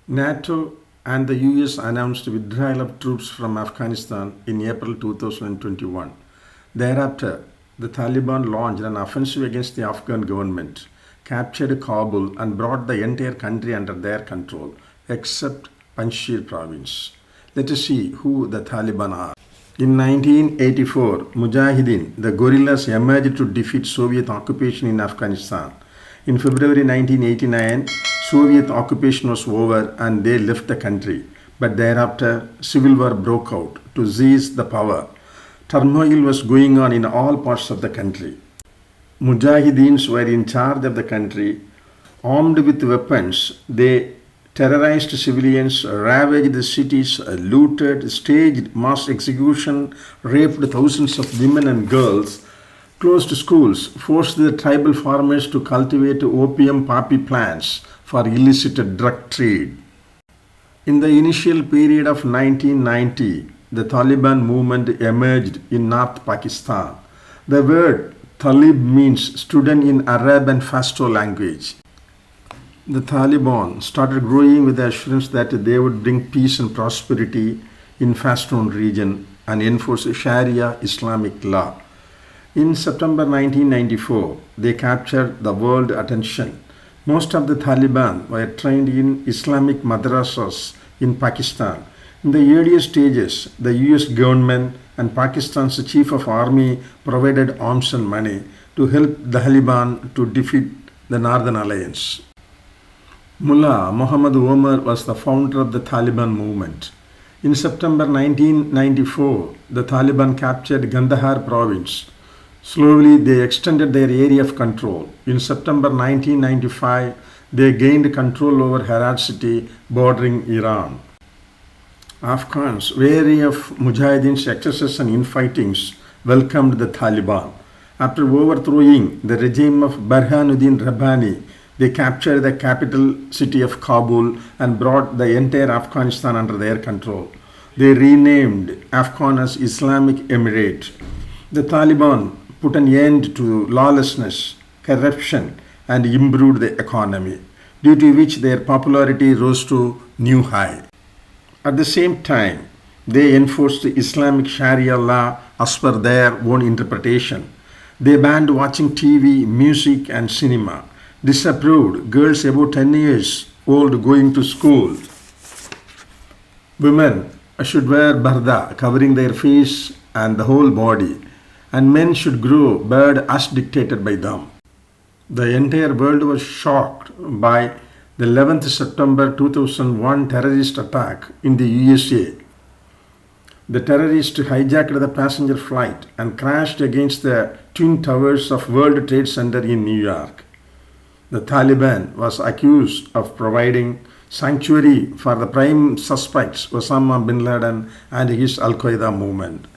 NATO and the US announced withdrawal of troops from Afghanistan in April 2021. Thereafter, the Taliban launched an offensive against the Afghan government, captured Kabul, and brought the entire country under their control, except Panjshir province. Let us see who the Taliban are. In 1984, Mujahideen, the guerrillas, emerged to defeat Soviet occupation in Afghanistan. In February 1989, Soviet occupation was over and they left the country. But thereafter, civil war broke out to seize the power. Turmoil was going on in all parts of the country. Mujahideens were in charge of the country. Armed with weapons, they terrorized civilians, ravaged the cities, looted, staged mass execution, raped thousands of women and girls, closed schools, forced the tribal farmers to cultivate opium poppy plants for illicit drug trade. In the initial period of 1990, the Taliban movement emerged in North Pakistan. The word Talib means student in Arab and Pashto language. The Taliban started growing with the assurance that they would bring peace and prosperity in Pashtun region and enforce Sharia Islamic Law. In September 1994, they captured the world attention. Most of the Taliban were trained in Islamic madrasas in Pakistan. In the earlier stages, the US government and Pakistan's chief of army provided arms and money to help the Taliban to defeat the Northern Alliance. Mullah Muhammad Omar was the founder of the Taliban movement. In September 1994, the Taliban captured Kandahar province. Slowly, they extended their area of control. In September 1995, they gained control over Herat city bordering Iran. Afghans, weary of Mujahideen's excesses and infightings, welcomed the Taliban. After overthrowing the regime of Burhanuddin Rabbani, they captured the capital city of Kabul and brought the entire Afghanistan under their control. They renamed Afghanistan as Islamic Emirate. The Taliban put an end to lawlessness, corruption, and improved the economy, due to which their popularity rose to new high. At the same time, they enforced Islamic Sharia law as per their own interpretation. They banned watching TV, music, and cinema, disapproved girls above 10 years old going to school. Women should wear barda, covering their face and the whole body, and men should grow beard as dictated by them. The entire world was shocked by the 11th September 2001 terrorist attack in the USA. The terrorists hijacked the passenger flight and crashed against the twin towers of World Trade Center in New York. The Taliban was accused of providing sanctuary for the prime suspects Osama bin Laden and his Al-Qaeda movement.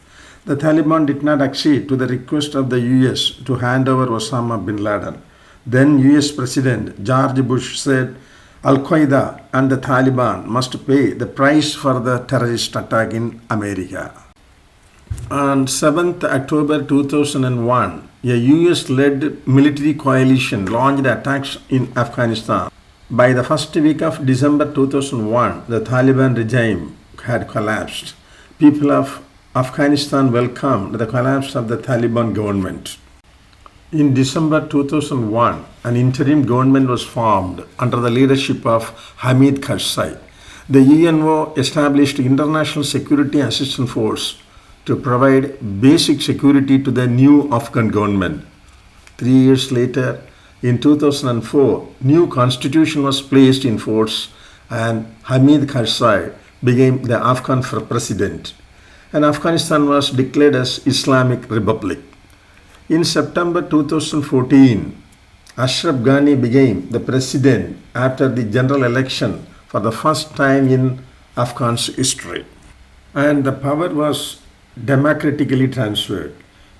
The Taliban did not accede to the request of the US to hand over Osama bin Laden. Then US President George Bush said Al-Qaeda and the Taliban must pay the price for the terrorist attack in America. On 7th October 2001, a US-led military coalition launched attacks in Afghanistan. By the first week of December 2001, the Taliban regime had collapsed. People of Afghanistan welcomed the collapse of the Taliban government. In December 2001, an interim government was formed under the leadership of Hamid Karzai. The UNO established International Security Assistance Force to provide basic security to the new Afghan government. 3 years later, in 2004, new constitution was placed in force and Hamid Karzai became the Afghan president. And Afghanistan was declared as Islamic Republic. In September 2014, Ashraf Ghani became the president after the general election for the first time in Afghan's history. And the power was democratically transferred.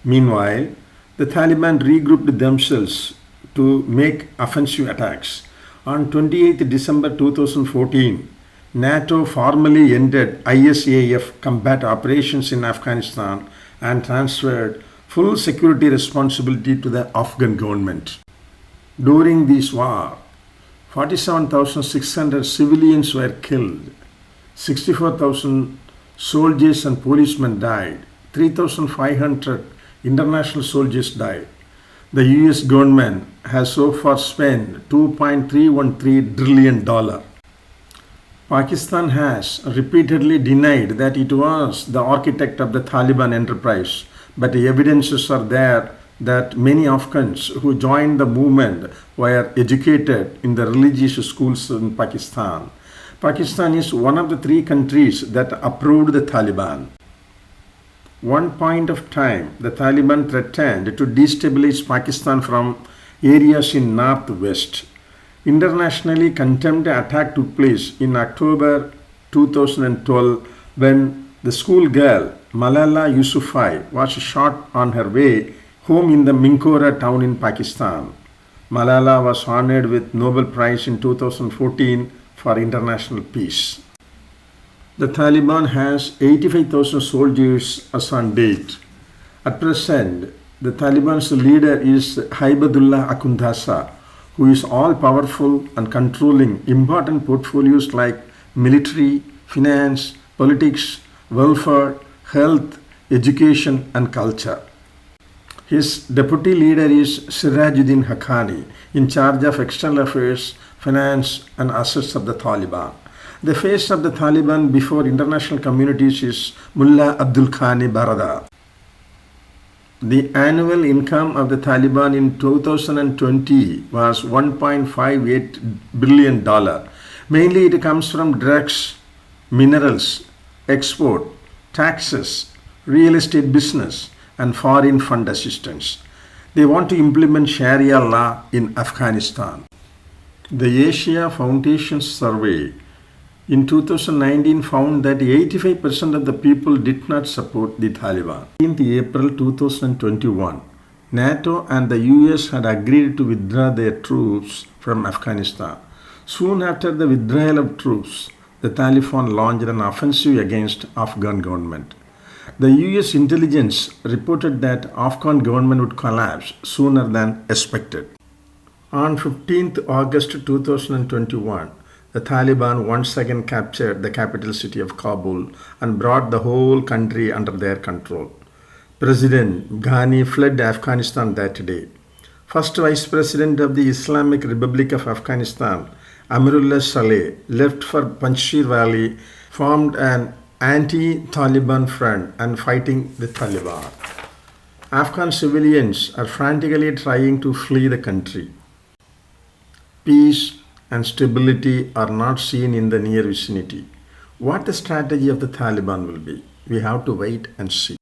Meanwhile, the Taliban regrouped themselves to make offensive attacks. On 28 December 2014, NATO formally ended ISAF combat operations in Afghanistan and transferred full security responsibility to the Afghan government. During this war, 47,600 civilians were killed. 64,000 soldiers and policemen died. 3,500 international soldiers died. The US government has so far spent $2.313 trillion. Pakistan has repeatedly denied that it was the architect of the Taliban enterprise, but the evidences are there that many Afghans who joined the movement were educated in the religious schools in Pakistan. Pakistan is one of the three countries that approved the Taliban. One point of time, the Taliban threatened to destabilize Pakistan from areas in northwest. Internationally, contempt attack took place in October 2012 when the school girl Malala Yousafzai was shot on her way home in the Minkora town in Pakistan. Malala was honored with Nobel Prize in 2014 for international peace. The Taliban has 85,000 soldiers as on date. At present, the Taliban's leader is Haibadullah Akhundasa, who is all-powerful and controlling important portfolios like military, finance, politics, welfare, health, education and culture. His deputy leader is Sirajuddin Haqqani, in charge of external affairs, finance and assets of the Taliban. The face of the Taliban before international communities is Mullah Abdul Khani Baradar. The annual income of the Taliban in 2020 was $1.58 billion. Mainly it comes from drugs, minerals, export, taxes, real estate business and foreign fund assistance. They want to implement Sharia law in Afghanistan. The Asia Foundation survey in 2019 found that 85% of the people did not support the Taliban. In April 2021, NATO and the US had agreed to withdraw their troops from Afghanistan. Soon after the withdrawal of troops, the Taliban launched an offensive against Afghan government. The US intelligence reported that Afghan government would collapse sooner than expected. On 15th August 2021, the Taliban once again captured the capital city of Kabul and brought the whole country under their control. President Ghani fled Afghanistan that day. First Vice President of the Islamic Republic of Afghanistan, Amirullah Saleh, left for Panjshir Valley, formed an anti-Taliban front and fighting the Taliban. Afghan civilians are frantically trying to flee the country. Peace and stability are not seen in the near vicinity. What the strategy of the Taliban will be, we have to wait and see.